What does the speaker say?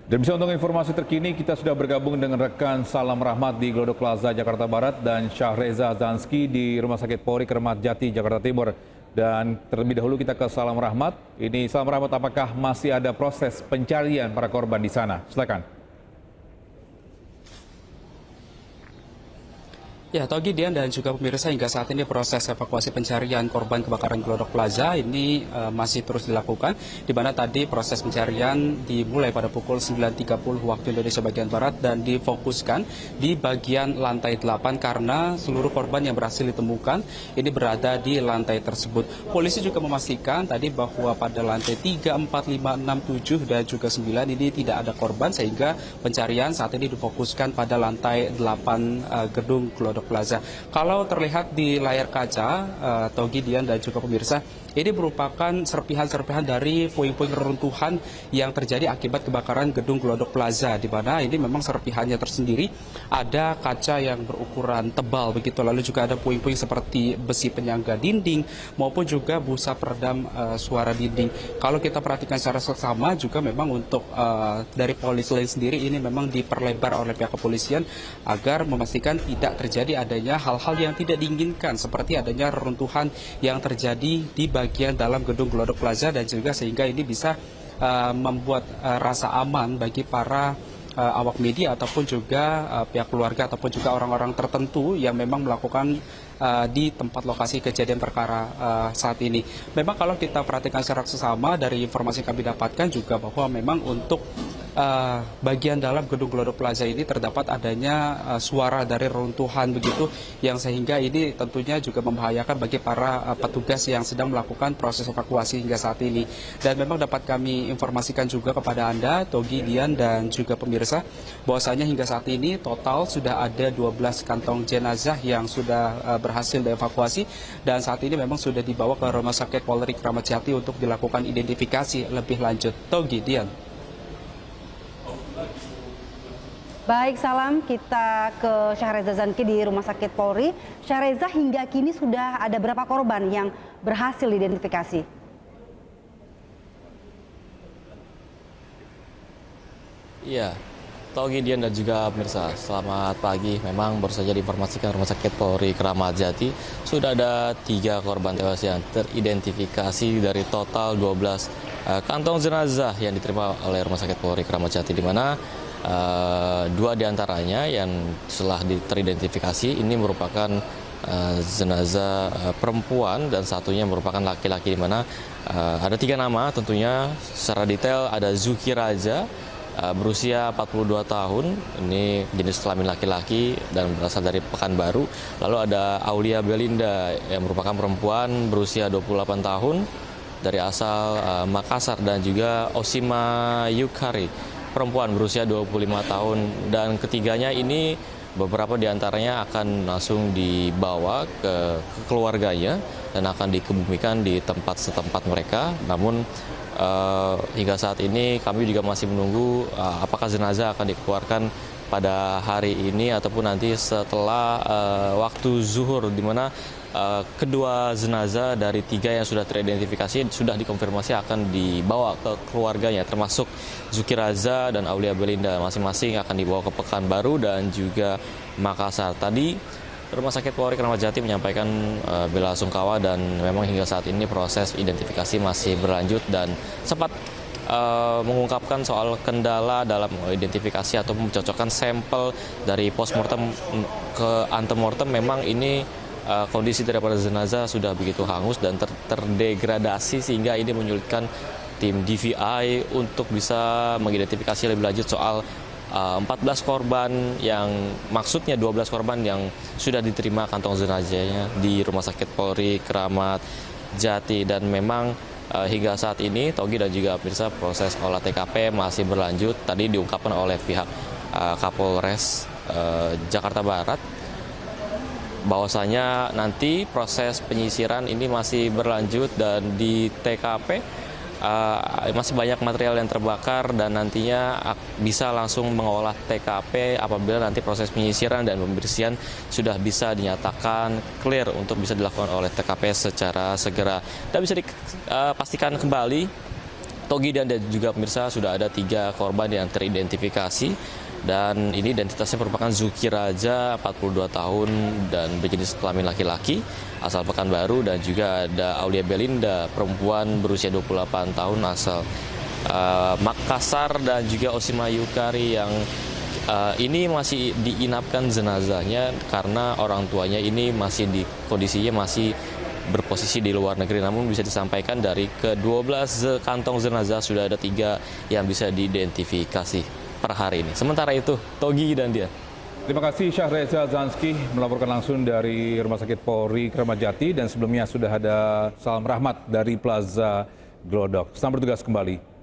Dan bisa untuk informasi terkini, kita sudah bergabung dengan rekan Salam Rahmat di Glodok Plaza, Jakarta Barat, dan Syahreza Zanski di Rumah Sakit Polri Kramat Jati, Jakarta Timur. Dan terlebih dahulu kita ke Salam Rahmat. Ini Salam Rahmat, apakah masih ada proses pencarian para korban di sana? Silakan. Ya, Togi, Dian, dan juga pemirsa, hingga saat ini proses evakuasi pencarian korban kebakaran Glodok Plaza ini masih terus dilakukan, di mana tadi proses pencarian dimulai pada pukul 9.30 waktu Indonesia bagian Barat dan difokuskan di bagian lantai 8 karena seluruh korban yang berhasil ditemukan ini berada di lantai tersebut. Polisi juga memastikan tadi bahwa pada lantai 3, 4, 5, 6, 7, dan juga 9 ini tidak ada korban, sehingga pencarian saat ini difokuskan pada lantai 8 gedung Glodok Plaza. Kalau terlihat di layar kaca, Togi, Dian, dan juga pemirsa, ini merupakan serpihan-serpihan dari puing-puing reruntuhan yang terjadi akibat kebakaran gedung Glodok Plaza, di mana ini memang serpihannya tersendiri ada kaca yang berukuran tebal begitu, lalu juga ada puing-puing seperti besi penyangga dinding maupun juga busa peredam suara dinding. Kalau kita perhatikan secara seksama juga memang untuk dari polisi sendiri ini memang diperlebar oleh pihak kepolisian agar memastikan tidak terjadi adanya hal-hal yang tidak diinginkan seperti adanya reruntuhan yang terjadi di bagian dalam gedung Glodok Plaza, dan juga sehingga ini bisa membuat rasa aman bagi para awak media ataupun juga pihak keluarga ataupun juga orang-orang tertentu yang memang melakukan di tempat lokasi kejadian perkara saat ini. Memang kalau kita perhatikan secara sesama dari informasi yang kami dapatkan juga bahwa memang untuk bagian dalam gedung Glodok Plaza ini terdapat adanya suara dari reruntuhan begitu, yang sehingga ini tentunya juga membahayakan bagi para petugas yang sedang melakukan proses evakuasi hingga saat ini. Dan memang dapat kami informasikan juga kepada Anda, Togi, Dian, dan juga pemirsa, bahwasanya hingga saat ini total sudah ada 12 kantong jenazah yang sudah berhasil dievakuasi, dan saat ini memang sudah dibawa ke Rumah Sakit Polri Kramat Jati untuk dilakukan identifikasi lebih lanjut. Togi, Dian. Baik, Salam, kita ke Syahreza Zanski di Rumah Sakit Polri. Syahreza, hingga kini sudah ada berapa korban yang berhasil diidentifikasi? Iya, Togi, Dian, dan juga pemirsa, selamat pagi. Memang baru saja diinformasikan Rumah Sakit Polri Kramat Jati sudah ada 3 korban tewas yang teridentifikasi dari total 12 kantong jenazah yang diterima oleh Rumah Sakit Polri Kramat Jati, di mana 2 diantaranya yang telah teridentifikasi ini merupakan jenazah perempuan dan satunya merupakan laki-laki, di mana ada 3 nama tentunya secara detail. Ada Zuki Raja, berusia 42 tahun, ini jenis kelamin laki-laki dan berasal dari Pekanbaru. Lalu ada Aulia Belinda yang merupakan perempuan berusia 28 tahun dari asal Makassar, dan juga Osima Yukari, perempuan berusia 25 tahun. Dan ketiganya ini beberapa diantaranya akan langsung dibawa ke keluarganya dan akan dikebumikan di tempat setempat mereka. Namun hingga saat ini kami juga masih menunggu apakah jenazah akan dikeluarkan pada hari ini ataupun nanti setelah waktu zuhur, di mana kedua jenazah dari 3 yang sudah teridentifikasi sudah dikonfirmasi akan dibawa ke keluarganya, termasuk Zuki Raza dan Aulia Belinda, masing-masing akan dibawa ke Pekanbaru dan juga Makassar. Tadi Rumah Sakit Polri Kramat Jati menyampaikan bela sungkawa, dan memang hingga saat ini proses identifikasi masih berlanjut, dan sempat mengungkapkan soal kendala dalam identifikasi atau mencocokkan sampel dari postmortem ke antemortem. Memang ini kondisi daripada jenazah sudah begitu hangus dan terdegradasi, sehingga ini menyulitkan tim DVI untuk bisa mengidentifikasi lebih lanjut soal 14 korban, yang maksudnya 12 korban yang sudah diterima kantong jenazahnya di Rumah Sakit Polri Kramat Jati. Dan memang hingga saat ini, Togi dan juga pemirsa, proses olah TKP masih berlanjut. Tadi diungkapkan oleh pihak Kapolres Jakarta Barat bahwasanya nanti proses penyisiran ini masih berlanjut, dan di TKP masih banyak material yang terbakar, dan nantinya bisa langsung mengolah TKP apabila nanti proses penyisiran dan pembersihan sudah bisa dinyatakan clear untuk bisa dilakukan oleh TKP secara segera. Dan bisa dipastikan kembali Togi dan juga pemirsa sudah ada 3 korban yang teridentifikasi dan ini identitasnya merupakan Zuki Raja 42 tahun dan berjenis kelamin laki-laki asal Pekanbaru dan juga ada Aulia Belinda perempuan berusia 28 tahun asal Makassar dan juga Osima Yukari yang ini masih diinapkan jenazahnya karena orang tuanya ini masih di kondisinya masih berposisi di luar negeri. Namun bisa disampaikan dari ke-12 kantong jenazah sudah ada 3 yang bisa diidentifikasi per hari ini. Sementara itu, Togi dan dia. Terima kasih Syahreza Zanski melaporkan langsung dari Rumah Sakit Polri Kramat Jati dan sebelumnya sudah ada Salam Rahmat dari Plaza Glodok. Selamat bertugas kembali.